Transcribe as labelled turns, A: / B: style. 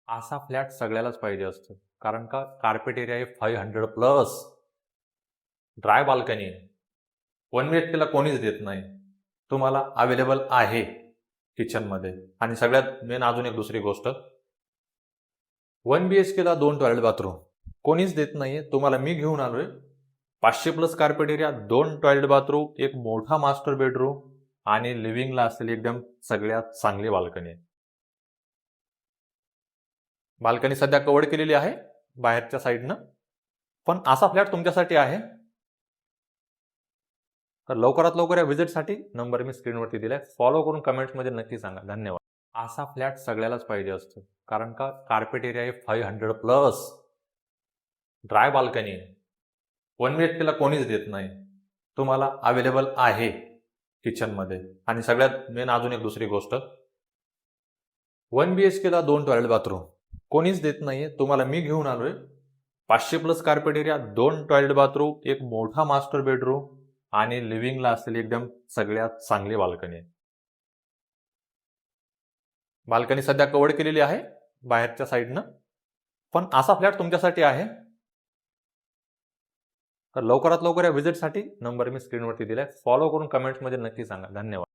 A: असा फ्लॅट सगळ्यालाच पाहिजे असतो. कारण का कार्पेट एरिया आहे 500 प्लस. ड्राय बाल्कनी आहे. 1 BHK ला कोणीच देत नाही. तुम्हाला अवेलेबल आहे किचनमध्ये. आणि सगळ्यात मेन अजून एक दुसरी गोष्ट, 1 BHK ला 2 टॉयलेट बाथरूम कोणीच देत नाहीये. तुम्हाला मी घेऊन आलोय. 500 plus carpet area, 2 toilet bathroom, एक मोठा मास्टर बेडरूम आणि लिव्हिंगला असलेली एकदम सगळ्यात चांगली बाल्कनी आहे. बाल्कनी सध्या कव्हर केलेली आहे बाहेरच्या साईडनं, पण असा फ्लॅट तुमच्यासाठी आहे. तर लवकरात लवकर या व्हिजिटसाठी नंबर मी स्क्रीनवरती दिलाय. फॉलो करून कमेंट्समध्ये नक्की सांगा. धन्यवाद. असा फ्लॅट सगळ्यालाच पाहिजे असतो. कारण का कार्पेट एरिया आहे 500 प्लस. ड्राय बाल्कनी आहे. 1 BHK ला कोणीच देत नाही. तुम्हाला अवेलेबल आहे किचनमध्ये. आणि सगळ्यात मेन अजून एक दुसरी गोष्ट, 1 BHK ला 2 टॉयलेट बाथरूम कोणीच देत नाहीये. तुम्हाला मी घेऊन आलोय. 500 plus carpet area, 2 toilet bathroom, एक मोठा मास्टर बेडरूम आणि लिव्हिंगला असलेली एकदम सगळ्यात चांगली बाल्कनी आहे. बाल्कनी सध्या कव्हर केलेली आहे बाहेरच्या साईडनं, पण असा फ्लॅट तुमच्यासाठी आहे. तर लवकरात लवकर या व्हिजिटसाठी नंबर मी स्क्रीनवरती दिलाय. फॉलो करून कमेंट्समध्ये नक्की सांगा. धन्यवाद.